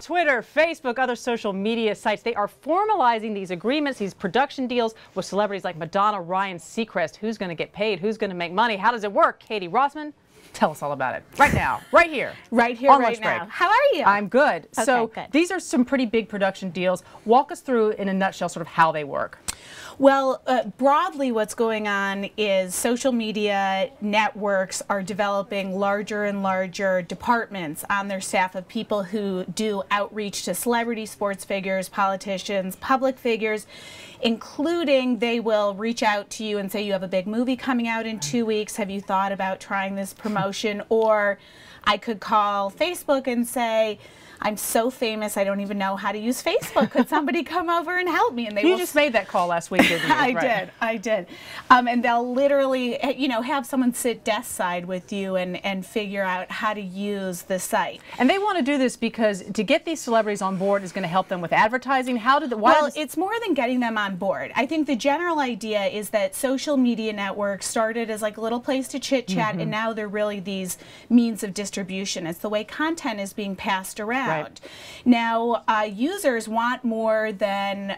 Twitter, Facebook, other social media sites, they are formalizing these agreements, these production deals with celebrities like Madonna, Ryan Seacrest. Who's going to get paid? Who's going to make money? How does it work? Katie Rossman, tell us all about it right now, right here. Right here, right now. How are you? I'm good. Okay, so good. These are some pretty big production deals. Walk us through in a nutshell sort of how they work. Well, broadly what's going on is social media networks are developing larger and larger departments on their staff of people who do outreach to celebrity sports figures, politicians, public figures, including they will reach out to you and say, you have a big movie coming out in 2 weeks. Have you thought about trying this promotion? Or I could call Facebook and say, I'm so famous, I don't even know how to use Facebook. Could somebody come over and help me? And you just made that call last week, didn't you? I did. And they'll literally, have someone sit desk side with you and figure out how to use the site. And they want to do this because to get these celebrities on board is going to help them with advertising. It's more than getting them on board. I think the general idea is that social media networks started as like a little place to chit-chat, and now they're really these means of distribution. It's the way content is being passed around. Right. Now, users want more than,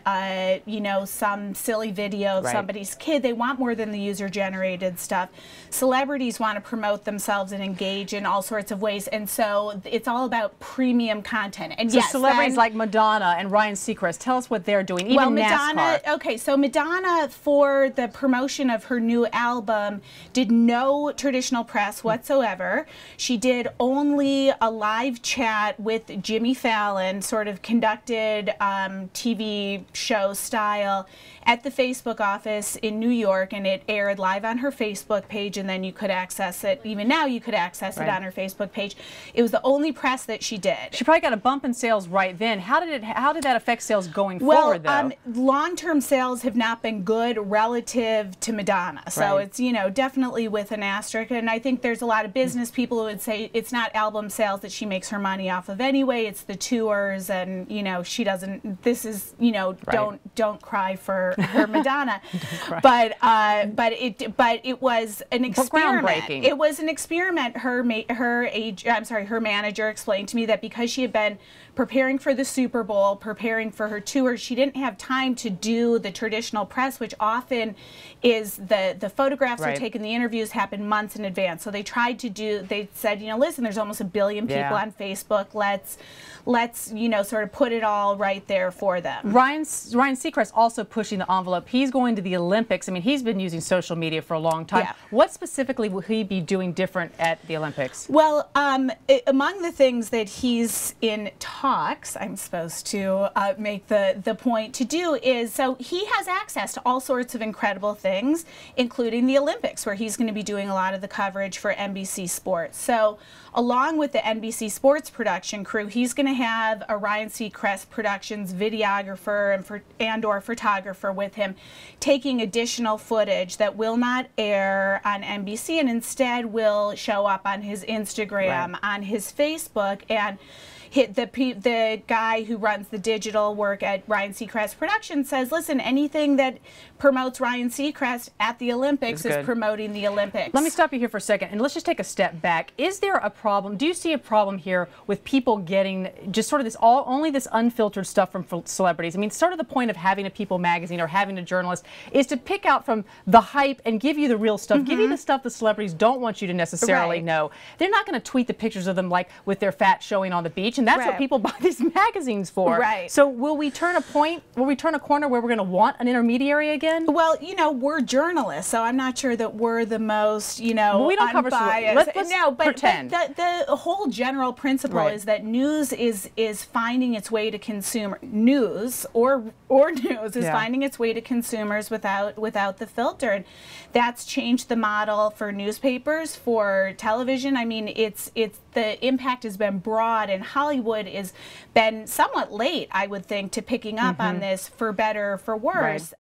some silly video of somebody's kid. They want more than the user-generated stuff. Celebrities want to promote themselves and engage in all sorts of ways, and so it's all about premium content. And so yes, celebrities like Madonna and Ryan Seacrest, tell us what they're doing. Even Madonna, NASCAR. okay, so Madonna, for the promotion of her new album, did no traditional press whatsoever. She did only a live chat with Jimmy Fallon, sort of conducted TV show style at the Facebook office in New York, and it aired live on her Facebook page, and then you could access it. Even now you could access it on her Facebook page. It was the only press that she did. She probably got a bump in sales right then. How did that affect sales going forward, though? Long-term sales have not been good relative to Madonna. So it's, definitely with an asterisk, and I think there's a lot of business people who would say it's not album sales that she makes her money off of anyway. It's the tours, and she doesn't. This is don't cry for her Madonna, but it was an experiment. Groundbreaking. It was an experiment. Her manager explained to me that because she had been preparing for the Super Bowl, preparing for her tour, she didn't have time to do the traditional press, which often is the photographs are taken, the interviews happen months in advance. So they tried to do. They said, listen, there's almost 1 billion people on Facebook. Let's sort of put it all right there for them. Ryan Seacrest also pushing the envelope. He's going to the Olympics. I mean, he's been using social media for a long time. Yeah. What specifically will he be doing different at the Olympics? Well, among the things that he's in talks, I'm supposed to make the point to do is, so he has access to all sorts of incredible things, including the Olympics, where he's going to be doing a lot of the coverage for NBC Sports. So along with the NBC Sports production crew, he's going to have a Ryan Seacrest Productions videographer and/or photographer with him, taking additional footage that will not air on NBC and instead will show up on his Instagram, on his Facebook, and the guy who runs the digital work at Ryan Seacrest Productions says, listen, anything that promotes Ryan Seacrest at the Olympics is promoting the Olympics. Let me stop you here for a second, and let's just take a step back. Is there a problem? Do you see a problem here with people getting just sort of this only this unfiltered stuff from celebrities? I mean, sort of the point of having a People magazine or having a journalist is to pick out from the hype and give you the real stuff, give you the stuff the celebrities don't want you to necessarily know. They're not going to tweet the pictures of them like with their fat showing on the beach, and that's what people buy these magazines for. So will we turn a corner where we're going to want an intermediary again? Well, we're journalists, so I'm not sure that we're the most, well, we don't cover unbiased. Let's pretend. But the whole general principle is that news is finding its way to consumer. News or news is finding its way to consumers without the filter. And that's changed the model for newspapers, for television. I mean, the impact has been broad, and Hollywood has been somewhat late, I would think, to picking up on this, for better or for worse.